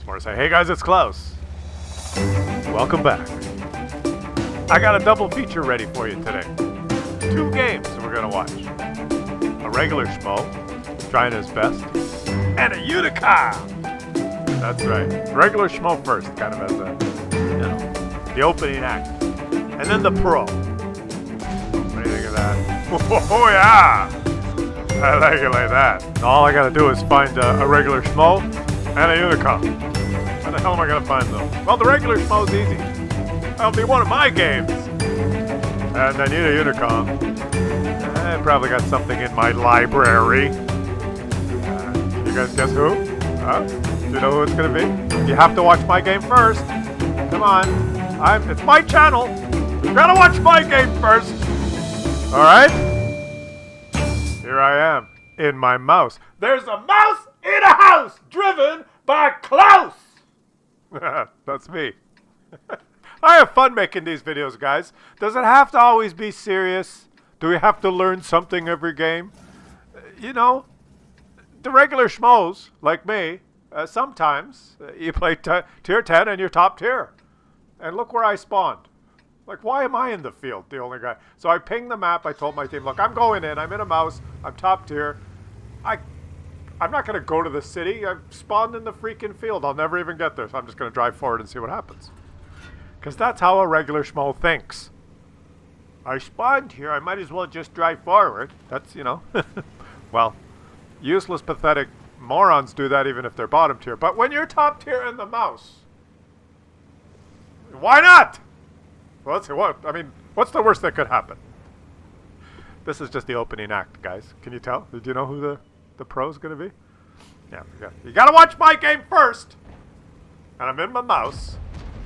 Or say, hey guys, it's Klaus. Welcome back. I got a double feature ready for you today. 2 games we're going to watch. A regular schmo, trying his best, and a Unicum. That's right. Regular schmo first, kind of as a, the opening act. And then the pro. What do you think of that? Oh yeah! I like it like that. All I gotta do is find a regular schmo and a Unicum. How the hell am I gonna find them? Well, the regular schmo's easy. That'll be one of my games. And I need a Unicum. I probably got something in my library. You guys guess who? Do you know who it's gonna be? You have to watch my game first. Come on. It's my channel. You gotta watch my game first. Alright? Here I am, in my mouse. There's a mouse in a house, driven by Klaus! That's me. I have fun making these videos, guys. Does it have to always be serious? Do we have to learn something every game? You know, the regular schmoes, like me, sometimes you play tier 10 and you're top tier. And look where I spawned. Like, why am I in the field, the only guy? So I pinged the map. I told my team, look, I'm going in. I'm in a mouse. I'm top tier. I'm not going to go to the city. I've spawned in the freaking field. I'll never even get there. So I'm just going to drive forward and see what happens. Because that's how a regular schmo thinks. I spawned here. I might as well just drive forward. That's, you know. Well, useless, pathetic morons do that even if they're bottom tier. But when you're top tier in the mouse, why not? Well, let's see what. I mean, what's the worst that could happen? This is just the opening act, guys. Can you tell? Do you know who the pro's going to be? Yeah, you got to watch my game first. And I'm in my mouse.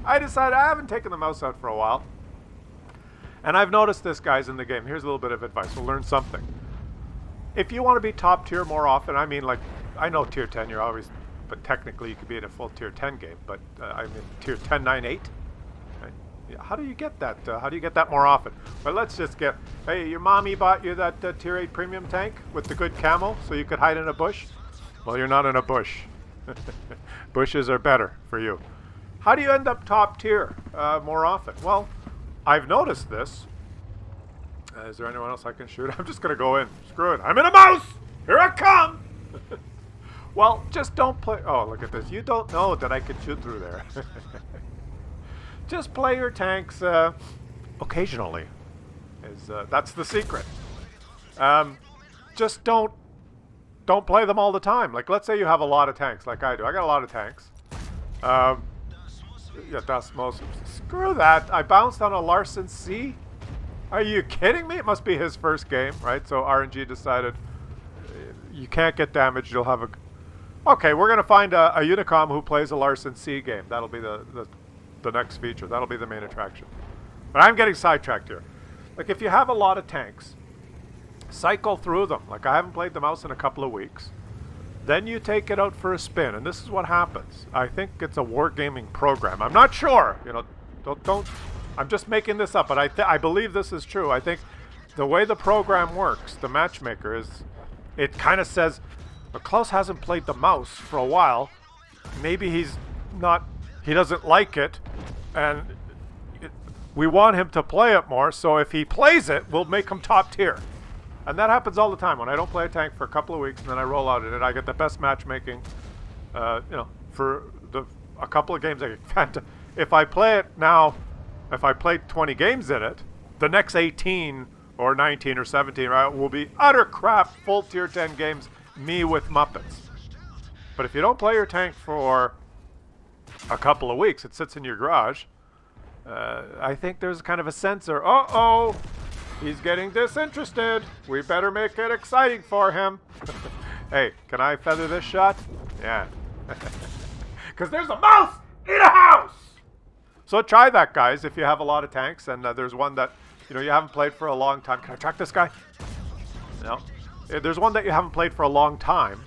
I decided I haven't taken the mouse out for a while. And I've noticed this, guys, in the game. Here's a little bit of advice. We'll learn something. If you want to be top tier more often, I mean, like, I know tier 10, you're always, but technically you could be in a full tier 10 game. But I'm in tier 10, 9, 8. How do you get that? How do you get that more often? Well, let's just get, hey, your mommy bought you that tier 8 premium tank with the good camo so you could hide in a bush? Well, you're not in a bush. Bushes are better for you. How do you end up top tier more often? Well, I've noticed this. Is there anyone else I can shoot? I'm just going to go in. Screw it. I'm in a mouse! Here I come! Well, just don't play. Oh, look at this. You don't know that I can shoot through there. Just play your tanks occasionally. That's the secret. Just don't play them all the time. Like, let's say you have a lot of tanks, like I do. I got a lot of tanks. Yeah, that's most. Screw that. I bounced on a Larson C. Are you kidding me? It must be his first game, right? So RNG decided you can't get damaged. You'll have a. Okay, we're gonna find a Unicum who plays a Larson C game. That'll be the next feature. That'll be the main attraction. But I'm getting sidetracked here. Like, if you have a lot of tanks, cycle through them. Like, I haven't played the mouse in a couple of weeks. Then you take it out for a spin, and this is what happens. I think it's a wargaming program. I'm not sure. You know, don't. I'm just making this up, but I believe this is true. I think the way the program works, the matchmaker, is it kind of says, well, Klaus hasn't played the mouse for a while. Maybe he doesn't like it, and we want him to play it more, so if he plays it, we'll make him top tier. And that happens all the time. When I don't play a tank for a couple of weeks, and then I roll out in it, I get the best matchmaking, you know, for a couple of games. If I play it now, if I play 20 games in it, the next 18 or 19 or 17, right, will be utter crap, full tier 10 games, me with Muppets. But if you don't play your tank for a couple of weeks, it sits in your garage, I think there's kind of a sensor. Uh-oh, he's getting disinterested. We better make it exciting for him. Hey, can I feather this shot? Yeah. Because there's a mouse in a house! So try that, guys, if you have a lot of tanks, and there's one that, you know, you haven't played for a long time. Can I track this guy? No. There's one that you haven't played for a long time,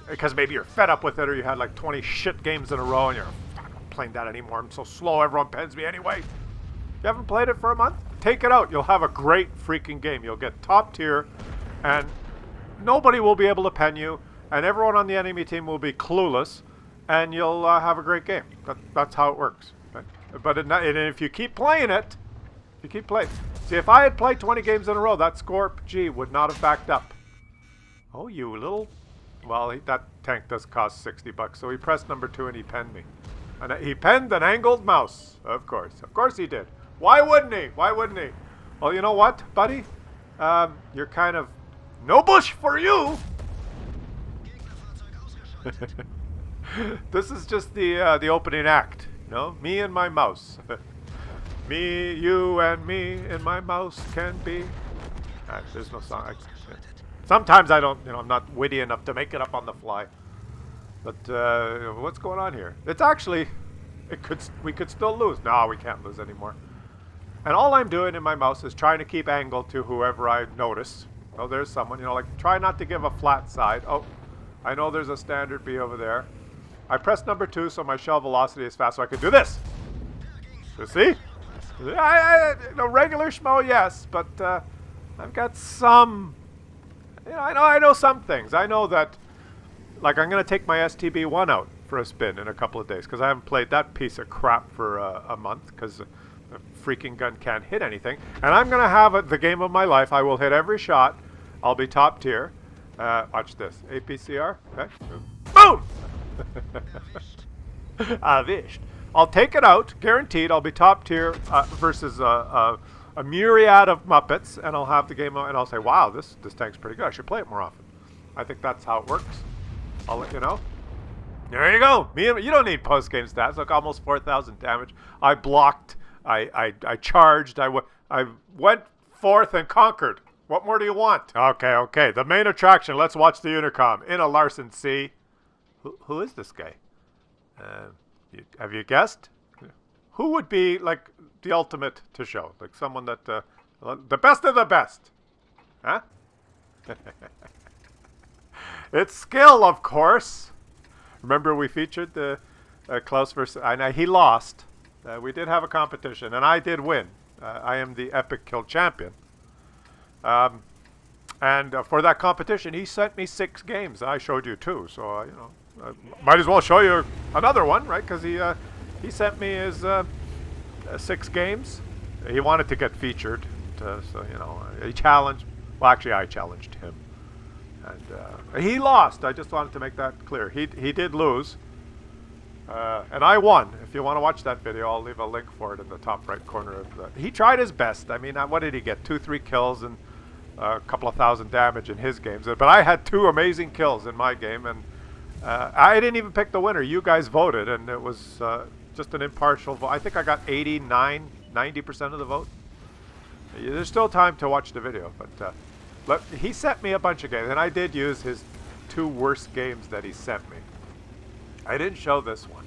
because maybe you're fed up with it, or you had like 20 shit games in a row, and you're not playing that anymore. I'm so slow, everyone pens me anyway. You haven't played it for a month? Take it out. You'll have a great freaking game. You'll get top tier, and nobody will be able to pen you, and everyone on the enemy team will be clueless, and you'll have a great game. That's how it works. Right? But and if you keep playing it, if you keep playing. See, if I had played 20 games in a row, that Scorp G would not have backed up. Oh, you little... Well, that tank does cost 60 bucks, so he pressed number 2 and he penned me. And he penned an angled mouse, of course. Of course he did. Why wouldn't he? Why wouldn't he? Well, you know what, buddy? You're kind of... No bush for you! This is just the opening act, you know? Me and my mouse. Me, you, and me, and my mouse can be... there's no song. Sometimes I don't, I'm not witty enough to make it up on the fly. But what's going on here? It's actually, we could still lose. No, we can't lose anymore. And all I'm doing in my mouse is trying to keep angle to whoever I notice. Oh, there's someone, like try not to give a flat side. Oh, I know there's a standard B over there. I pressed number 2 so my shell velocity is fast so I can do this. You see? Regular schmo, yes, but I've got some... I know some things. I know that, like, I'm going to take my STB-1 out for a spin in a couple of days because I haven't played that piece of crap for a month because the freaking gun can't hit anything. And I'm going to have the game of my life. I will hit every shot. I'll be top tier. Watch this. APCR. Okay. Boom! Erwischt. I'll take it out. Guaranteed. I'll be top tier versus a myriad of Muppets, and I'll have the game, and I'll say, wow, this tank's pretty good. I should play it more often. I think that's how it works. I'll let you know. There you go. You don't need post-game stats. Look, almost 4,000 damage. I blocked. I charged. I went forth and conquered. What more do you want? Okay. The main attraction. Let's watch the Unicum in a Larsen C. Who is this guy? Have you guessed? Who would be, like, the ultimate to show? Like someone that, the best of the best. Huh? It's skill, of course. Remember we featured the Claus versus... he lost. We did have a competition, and I did win. I am the epic kill champion. And for that competition, he sent me 6 games. I showed you 2, so, might as well show you another one, right? Because he sent me his... 6 games. He wanted to get featured, so he challenged. Well, actually, I challenged him, and he lost. I just wanted to make that clear. He did lose, and I won. If you want to watch that video, I'll leave a link for it in the top right corner of the. He tried his best. I mean, what did he get? 2-3 kills and a couple of thousand damage in his games. But I had 2 amazing kills in my game, and I didn't even pick the winner. You guys voted, and it was. Just an impartial vote. I think I got 89, 90% of the vote. There's still time to watch the video, but he sent me a bunch of games, and I did use his 2 worst games that he sent me. I didn't show this one.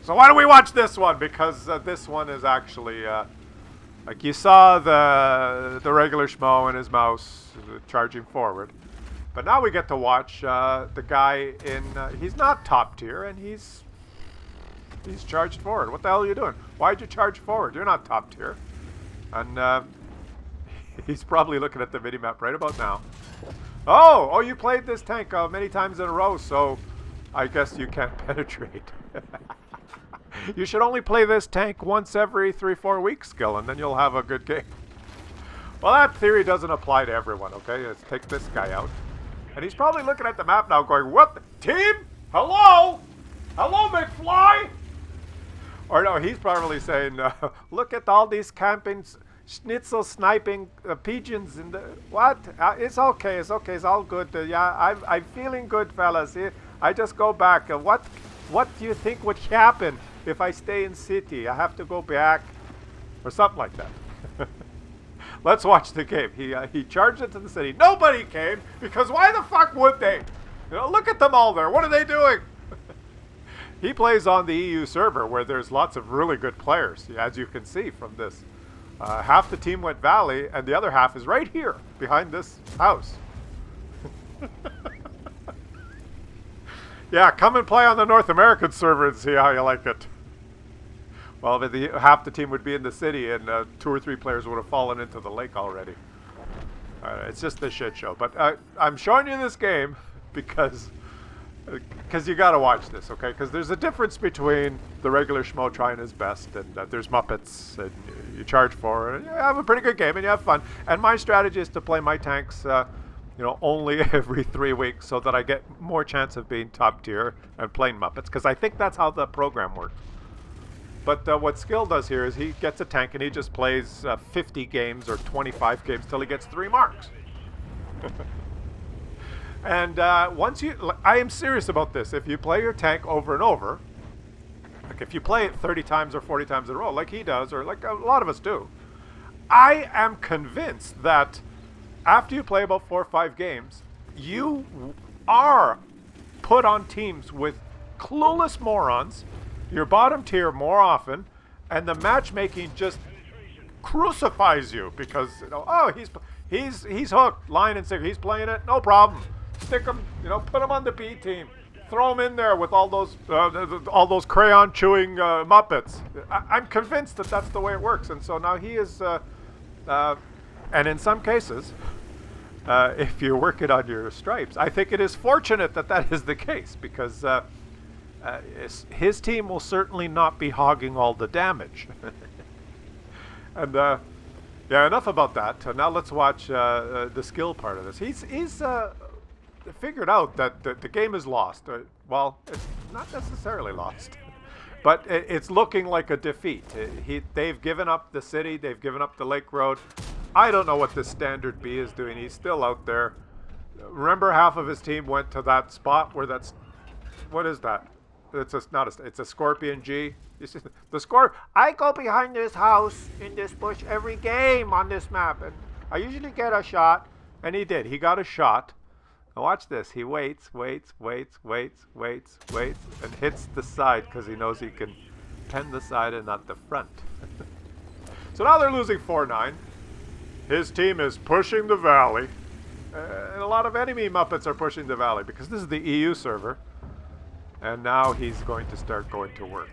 So why don't we watch this one? Because this one is actually, like you saw the regular schmo and his mouse charging forward. But now we get to watch the guy in, he's not top tier, and he's charged forward. What the hell are you doing? Why'd you charge forward? You're not top tier. And he's probably looking at the minimap right about now. Oh, you played this tank many times in a row, so I guess you can't penetrate. You should only play this tank once every 3-4 weeks, Skill, and then you'll have a good game. Well, that theory doesn't apply to everyone, okay? Let's take this guy out. And he's probably looking at the map now going, what the team? Hello? Hello, McFly? Or no, he's probably saying, look at all these camping, schnitzel sniping pigeons in the... What? It's okay, it's all good. Yeah, I'm feeling good, fellas. I just go back. What do you think would happen if I stay in city? I have to go back. Or something like that. Let's watch the game. He charged into the city. Nobody came, because why the fuck would they? Look at them all there. What are they doing? He plays on the EU server where there's lots of really good players, as you can see from this. Half the team went Valley, and the other half is right here, behind this house. Yeah, come and play on the North American server and see how you like it. Well, half the team would be in the city, and 2 or 3 players would have fallen into the lake already. It's just a shit show. But I'm showing you this game because Because you got to watch this, okay? Because there's a difference between the regular schmo trying his best and there's Muppets and you charge for it. And you have a pretty good game and you have fun. And my strategy is to play my tanks, only every 3 weeks so that I get more chance of being top tier and playing Muppets. Because I think that's how the program works. But what Skill does here is he gets a tank and he just plays 50 games or 25 games till he gets 3 marks. And I am serious about this. If you play your tank over and over, like if you play it 30 times or 40 times in a row, like he does, or like a lot of us do, I am convinced that after you play about 4 or 5 games, you are put on teams with clueless morons. You're bottom tier more often, and the matchmaking just crucifies you because he's hooked, line and sinker. He's playing it, no problem. Stick him, put him on the B team. Throw him in there with all those crayon chewing Muppets. I'm convinced that that's the way it works, and so now he is. And in some cases, if you're working on your stripes, I think it is fortunate that that is the case because his team will certainly not be hogging all the damage. And yeah, enough about that. Now let's watch the skill part of this. He's figured out that the game is lost. Well, it's not necessarily lost, but it's looking like a defeat. They've given up the city. They've given up the Lake Road. I don't know what this Standard B is doing. He's still out there. Remember, half of his team went to that spot where that's... What is that? It's a Scorpion G. You see, I go behind this house in this bush every game on this map, and I usually get a shot. And he did. He got a shot. Now watch this. He waits, and hits the side because he knows he can pen the side and not the front. So now they're losing 4-9. His team is pushing the valley. And a lot of enemy Muppets are pushing the valley because this is the EU server. And now he's going to start going to work.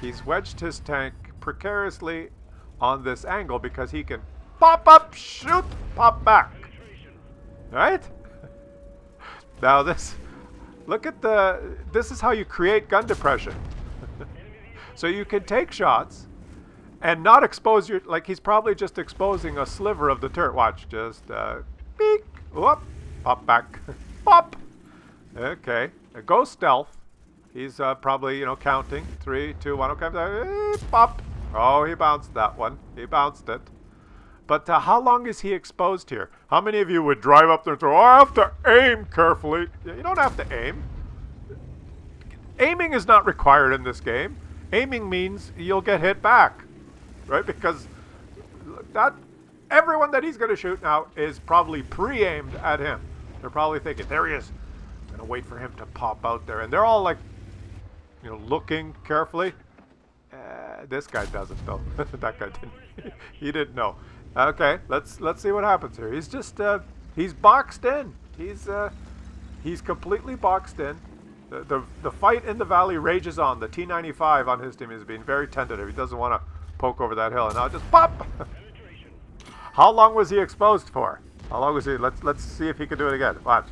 He's wedged his tank precariously on this angle because he can pop up, shoot, pop back. Right? Now this is how you create gun depression. So you can take shots and not expose like he's probably just exposing a sliver of the turret. Watch, just peek, whoop, pop back, pop. Okay, go stealth. He's probably, counting. 3, 2, 1, okay, pop. Oh, he bounced that one. He bounced it. But how long is he exposed here? How many of you would drive up there and throw, I have to aim carefully? You don't have to aim. Aiming is not required in this game. Aiming means you'll get hit back, right? Because everyone that he's going to shoot now is probably pre-aimed at him. They're probably thinking, there he is. I'm going to wait for him to pop out there. And they're all like, looking carefully. This guy doesn't though. That guy didn't. He didn't know. Okay, let's see what happens here. He's just he's boxed in. He's completely boxed in. The fight in the valley rages on. The T-95 on his team is being very tentative. He doesn't want to poke over that hill. And now just pop. How long was he exposed for? How long was he? Let's see if he can do it again. Watch.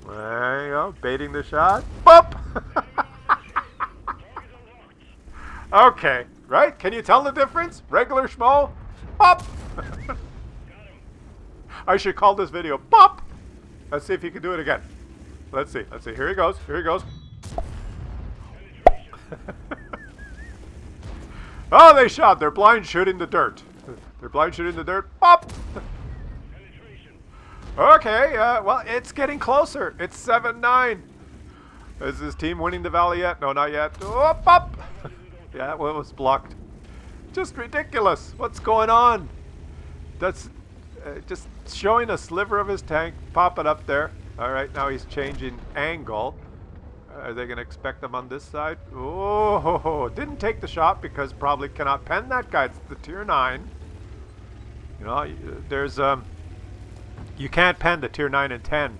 There you go, baiting the shot. Pop. Okay, right? Can you tell the difference? Regular schmo, pop. I should call this video pop. Let's see if he can do it again. Let's see. Here he goes. Oh, they shot. They're blind shooting the dirt. Pop. Okay, well, it's getting closer. It's 7-9. Is his team winning the valley yet? No, not yet. Oh, pop. Yeah, well, it was blocked. Just ridiculous. What's going on? That's just showing a sliver of his tank. Pop it up there. All right, now he's changing angle. Are they going to expect him on this side? Oh, didn't take the shot because probably cannot pen that guy. It's the tier 9. There's you can't pen the tier 9 and 10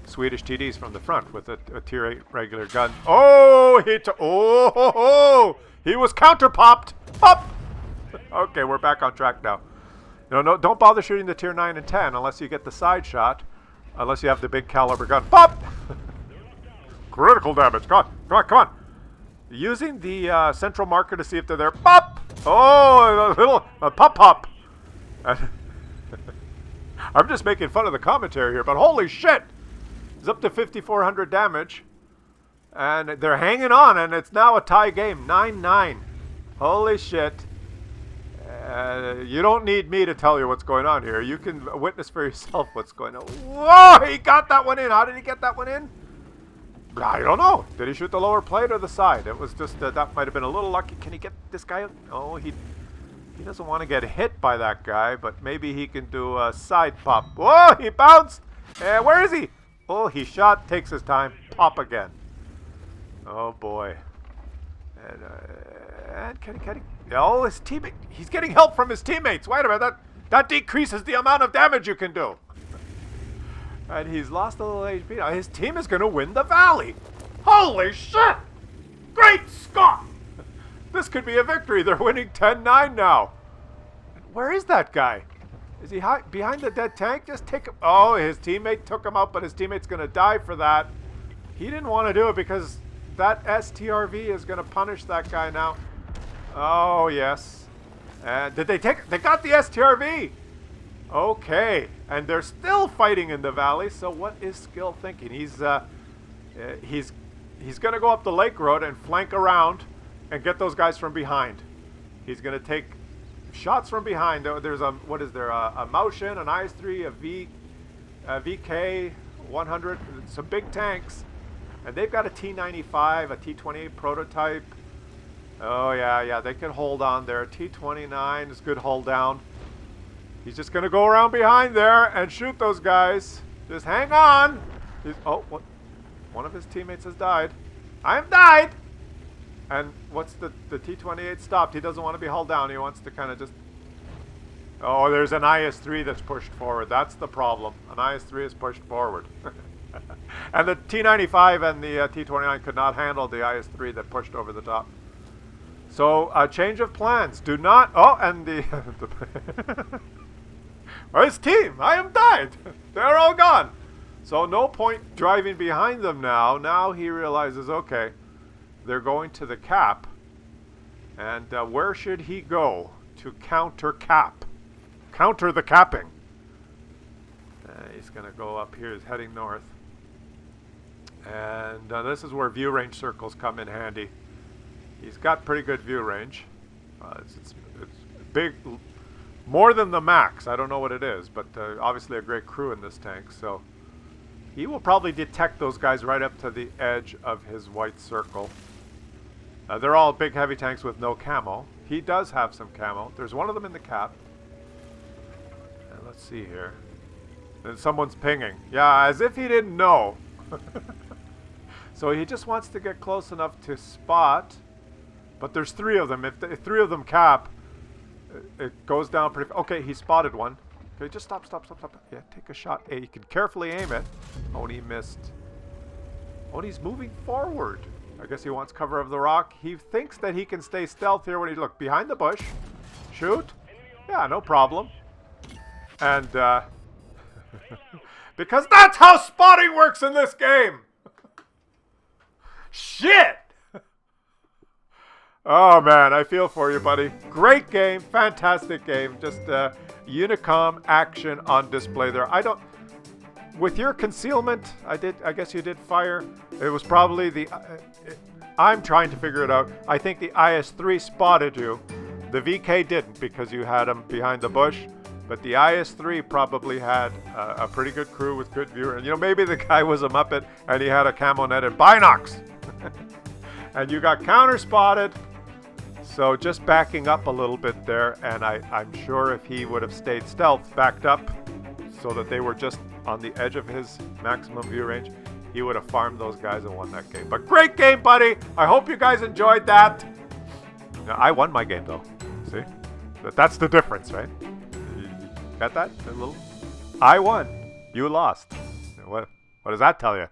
Swedish TDs from the front with a tier 8 regular gun. Oh, he was counter popped. Pop. Okay, we're back on track now. No, don't bother shooting the tier 9 and 10 unless you get the side shot, unless you have the big caliber gun. Pop. Critical damage. Come on, come on, come on. Using the central marker to see if they're there. Pop! Oh, a little pop. I'm just making fun of the commentary here, but holy shit! It's up to 5,400 damage. And they're hanging on, and it's now a tie game. 9-9. Holy shit. You don't need me to tell you what's going on here. You can witness for yourself what's going on. Whoa! He got that one in. How did he get that one in? I don't know. Did he shoot the lower plate or the side? It was just, that might have been a little lucky. Can he get this guy? Oh, he doesn't want to get hit by that guy, but maybe he can do a side pop. Whoa! He bounced! Where is he? Oh, he shot. Takes his time. Pop again. Oh, boy. And can he? Oh, his teammate. He's getting help from his teammates. Wait a minute. That decreases the amount of damage you can do. And he's lost a little HP. Now his team is going to win the Valley. Holy shit! Great Scott! This could be a victory. They're winning 10-9 now. Where is that guy? Is he behind the dead tank? Just take him. Oh, his teammate took him out, but his teammate's going to die for that. He didn't want to do it because that STRV is going to punish that guy now. Oh, yes. And did they take... They got the STRV! Okay. And they're still fighting in the Valley, so what is Skill thinking? He's going to go up the Lake Road and flank around and get those guys from behind. He's going to take shots from behind. There's a... What is there? A Motion, an IS-3, a VK, 100, some big tanks. And they've got a T-95, a T-28 prototype. Oh, yeah, they can hold on there. T-29 is good hold down. He's just going to go around behind there and shoot those guys. Just hang on. Oh, what? One of his teammates has died. I have died! And what's the T-28 stopped. He doesn't want to be held down. He wants to kind of just... Oh, there's an IS-3 that's pushed forward. That's the problem. An IS-3 is pushed forward. And the T-95 and the T-29 could not handle the IS-3 that pushed over the top. So, a change of plans. Do not... Oh, and the... His team! I am died! They're all gone! So, no point driving behind them now. Now he realizes, okay, they're going to the cap. And where should he go to counter cap? Counter the capping. He's going to go up here. He's heading north. And this is where view range circles come in handy. He's got pretty good view range. It's big, more than the max. I don't know what it is, but obviously a great crew in this tank. So he will probably detect those guys right up to the edge of his white circle. They're all big heavy tanks with no camo. He does have some camo. There's one of them in the cap. And let's see here. And someone's pinging. Yeah, as if he didn't know. So he just wants to get close enough to spot. But there's three of them. If three of them cap, it goes down pretty... Okay, he spotted one. Okay, just stop. Yeah, take a shot. Hey, you can carefully aim it. Oh, and he missed. Oh, and he's moving forward. I guess he wants cover of the rock. He thinks that he can stay stealth here when he... Look, behind the bush. Shoot. Yeah, no problem. And, because that's how spotting works in this game! Shit! Oh, man, I feel for you, buddy. Great game. Fantastic game. Just Unicum action on display there. I don't... With your concealment, I guess you did fire. It was probably the... I'm trying to figure it out. I think the IS-3 spotted you. The VK didn't because you had him behind the bush. But the IS-3 probably had a pretty good crew with good viewer. And, you know, maybe the guy was a Muppet and he had a camo netted binocs. And you got counter-spotted. So just backing up a little bit there. And I'm sure if he would have stayed stealth, backed up so that they were just on the edge of his maximum view range, he would have farmed those guys and won that game. But great game, buddy. I hope you guys enjoyed that. Now, I won my game, though. See? That's the difference, right? Got that? A little. I won. You lost. What does that tell you?